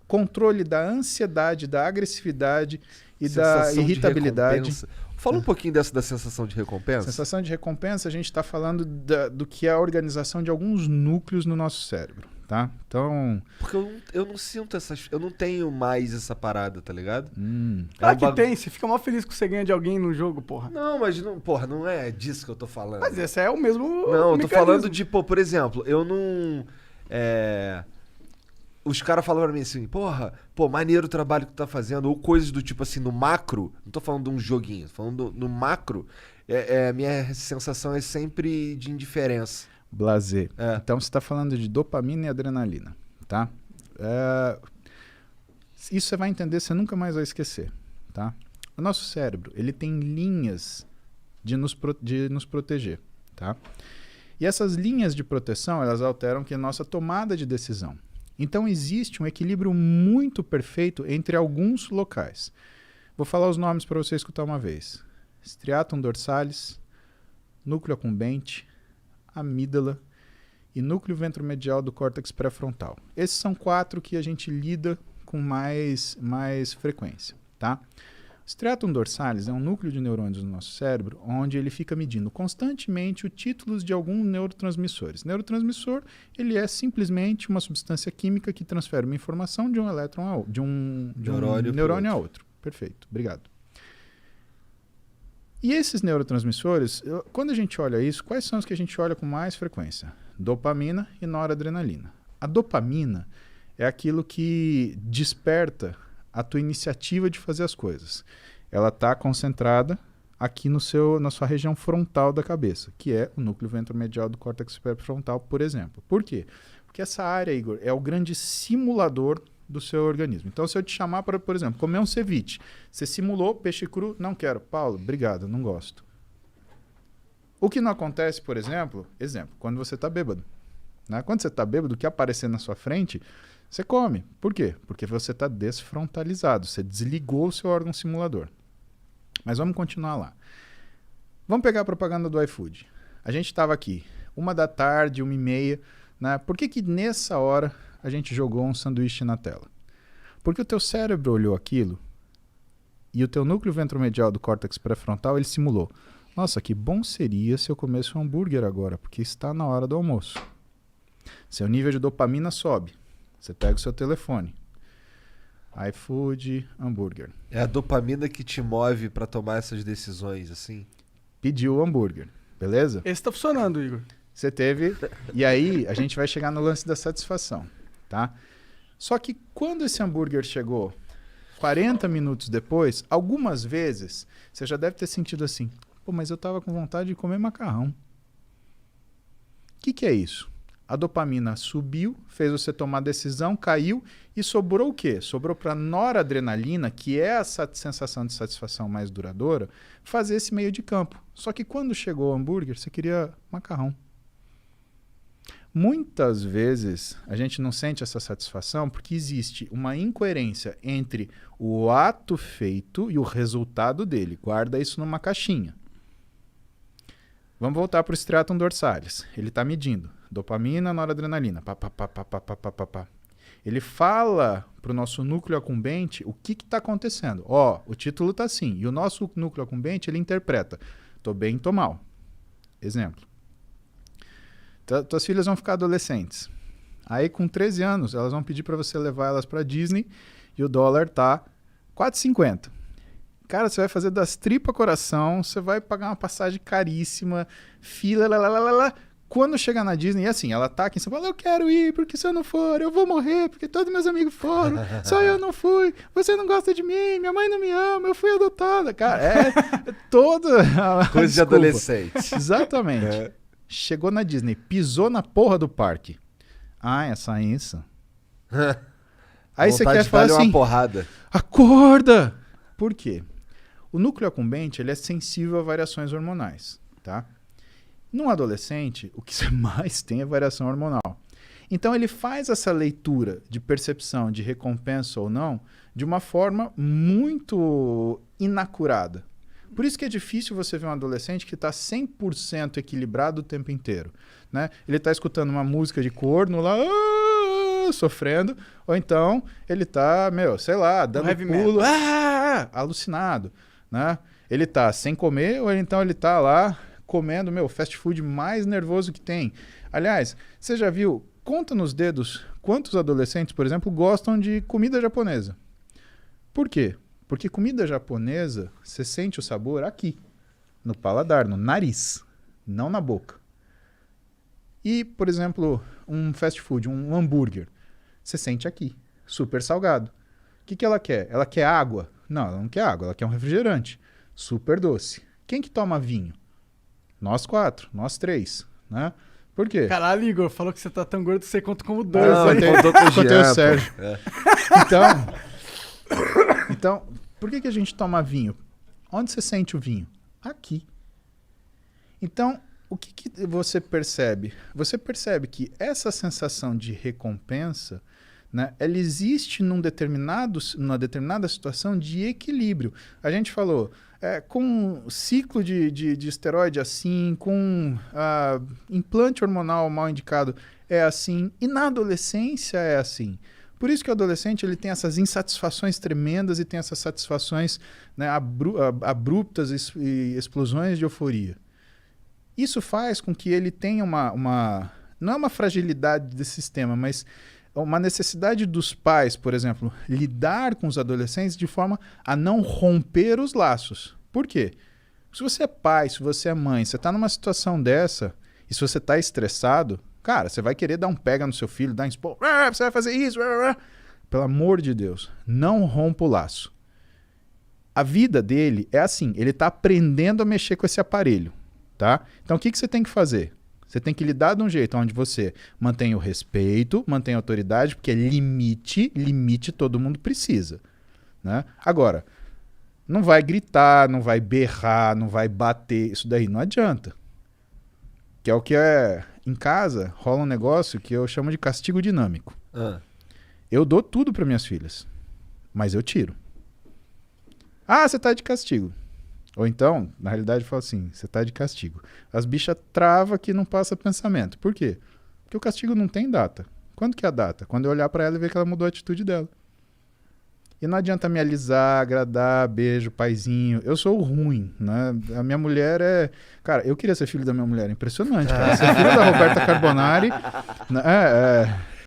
controle da ansiedade, da agressividade e da Sensação de irritabilidade. recompensa. Fala um pouquinho dessa da sensação de recompensa. Sensação de recompensa, a gente está falando do que é a organização de alguns núcleos no nosso cérebro, tá? Então... Porque eu não sinto essas... Eu não tenho mais essa parada, tá ligado? Claro que tem, você fica mó feliz que você ganha de alguém no jogo, porra. Não, mas não, porra, não é disso que eu tô falando. Mas esse é o mesmo Não, eu tô mecanismo. falando de, pô, por exemplo, eu não... Os caras falam pra mim assim, porra, pô, maneiro o trabalho que tu tá fazendo, ou coisas do tipo assim, no macro, não tô falando de um joguinho, tô falando no macro, a minha sensação é sempre de indiferença. Blazer. Então você está falando de dopamina e adrenalina, tá? Isso você vai entender, você nunca mais vai esquecer, tá? O nosso cérebro, ele tem linhas de nos proteger, tá? E essas linhas de proteção, elas alteram que a nossa tomada de decisão. Então existe um equilíbrio muito perfeito entre alguns locais. Vou falar os nomes para você escutar uma vez. Striatum dorsalis, núcleo accumbente, amígdala e núcleo ventromedial do córtex pré-frontal. Esses são 4 que a gente lida com mais frequência, tá? O striatum dorsalis é um núcleo de neurônios no nosso cérebro onde ele fica medindo constantemente os títulos de alguns neurotransmissores. Neurotransmissor, ele é simplesmente uma substância química que transfere uma informação de um elétron de um neurônio a outro. Perfeito, obrigado. E esses neurotransmissores, quando a gente olha isso, quais são os que a gente olha com mais frequência? Dopamina e noradrenalina. A dopamina é aquilo que desperta a tua iniciativa de fazer as coisas. Ela está concentrada aqui na sua região frontal da cabeça, que é o núcleo ventromedial do córtex pré-frontal, por exemplo. Por quê? Porque essa área, Igor, é o grande simulador do seu organismo. Então, se eu te chamar para, por exemplo, comer um ceviche, você simulou peixe cru, não quero. Paulo, obrigado, não gosto. O que não acontece, por exemplo, quando você está bêbado. Né? Quando você está bêbado, o que aparecer na sua frente, você come. Por quê? Porque você está desfrontalizado, você desligou o seu órgão simulador. Mas vamos continuar lá. Vamos pegar a propaganda do iFood. A gente estava aqui, 1h, 1h30, né? Por que nessa hora a gente jogou um sanduíche na tela? Porque o teu cérebro olhou aquilo e o teu núcleo ventromedial do córtex pré-frontal, ele simulou. Nossa, que bom seria se eu comesse um hambúrguer agora, porque está na hora do almoço. Seu nível de dopamina sobe. Você pega o seu telefone. iFood, hambúrguer. É a dopamina que te move pra tomar essas decisões, assim? Pediu o hambúrguer, beleza? Esse tá funcionando, Igor. Você teve... E aí, a gente vai chegar no lance da satisfação, tá? Só que quando esse hambúrguer chegou 40 minutos depois, algumas vezes, você já deve ter sentido assim, pô, mas eu tava com vontade de comer macarrão. O que é isso? A dopamina subiu, fez você tomar decisão, caiu e sobrou o quê? Sobrou para noradrenalina, que é essa sensação de satisfação mais duradoura, fazer esse meio de campo. Só que quando chegou o hambúrguer, você queria macarrão. Muitas vezes a gente não sente essa satisfação porque existe uma incoerência entre o ato feito e o resultado dele. Guarda isso numa caixinha. Vamos voltar para o striatum dorsalis. Ele está medindo dopamina, noradrenalina. Pá, pá, pá, pá, pá, pá, pá, pá. Ele fala para o nosso núcleo accumbente o que está acontecendo. Ó, o título está assim. E o nosso núcleo accumbente, ele interpreta. Tô bem, tô mal. Exemplo. Tuas filhas vão ficar adolescentes. Aí, com 13 anos, elas vão pedir para você levar elas para Disney e o dólar tá 4,50. Cara, você vai fazer das tripas coração, você vai pagar uma passagem caríssima, fila, lá. Quando chegar na Disney, e assim, ela tá aqui em São Paulo, eu quero ir, porque se eu não for, eu vou morrer, porque todos meus amigos foram, só eu não fui, você não gosta de mim, minha mãe não me ama, eu fui adotada. Cara, é toda... Coisa de adolescente. Exatamente. Chegou na Disney, pisou na porra do parque. Ah, essa isso. Aí você quer falar assim, uma porrada. Acorda! Por quê? O núcleo accumbente, ele é sensível a variações hormonais, tá? No adolescente, o que você mais tem é variação hormonal. Então ele faz essa leitura de percepção de recompensa ou não de uma forma muito inacurada. Por isso que é difícil você ver um adolescente que está 100% equilibrado o tempo inteiro, né? Ele está escutando uma música de corno lá, sofrendo, ou então ele tá, sei lá, dando heavy pulo, alucinado, né? Ele tá sem comer, ou então ele tá lá comendo, fast food mais nervoso que tem. Aliás, você já viu, conta nos dedos quantos adolescentes, por exemplo, gostam de comida japonesa. Por quê? Porque comida japonesa, você sente o sabor aqui, no paladar, no nariz, não na boca. E, por exemplo, um fast food, um hambúrguer, você sente aqui, super salgado. O que ela quer? Ela quer água? Não, ela não quer água, ela quer um refrigerante, super doce. Quem que toma vinho? Nós 4, nós 3, né? Por quê? Caralho, Igor, falou que você tá tão gordo que você conta como 2. Não, Aí. contou com o Contei Jean, o Sérgio. Então, por que a gente toma vinho? Onde você sente o vinho? Aqui. Então, o que você percebe? Você percebe que essa sensação de recompensa, né, ela existe numa determinada situação de equilíbrio. A gente falou, com ciclo de esteroide assim, com implante hormonal mal indicado é assim, e na adolescência é assim. Por isso que o adolescente ele tem essas insatisfações tremendas e tem essas satisfações, né, abruptas e explosões de euforia. Isso faz com que ele tenha não é uma fragilidade desse sistema, mas uma necessidade dos pais, por exemplo, lidar com os adolescentes de forma a não romper os laços. Por quê? Se você é pai, se você é mãe, você está numa situação dessa, e se você está estressado, cara, você vai querer dar um pega no seu filho, dar um expor, você vai fazer isso, pelo amor de Deus, não rompa o laço. A vida dele é assim, ele está aprendendo a mexer com esse aparelho, tá? Então o que você tem que fazer? Você tem que lidar de um jeito onde você mantém o respeito, mantém a autoridade, porque limite todo mundo precisa, né? Agora, não vai gritar, não vai berrar, não vai bater, isso daí não adianta. Que é o que em casa rola um negócio que eu chamo de castigo dinâmico. Eu dou tudo para minhas filhas, mas eu tiro. Você tá de castigo. Ou então, na realidade, eu falo assim, você tá de castigo. As bichas travam que não passa pensamento. Por quê? Porque o castigo não tem data. Quando que é a data? Quando eu olhar para ela e ver que ela mudou a atitude dela. E não adianta me alisar, agradar, beijo, paizinho. Eu sou o ruim, né? A minha mulher é... Cara, eu queria ser filho da minha mulher. Impressionante, cara. Ser filho da Roberta Carbonari...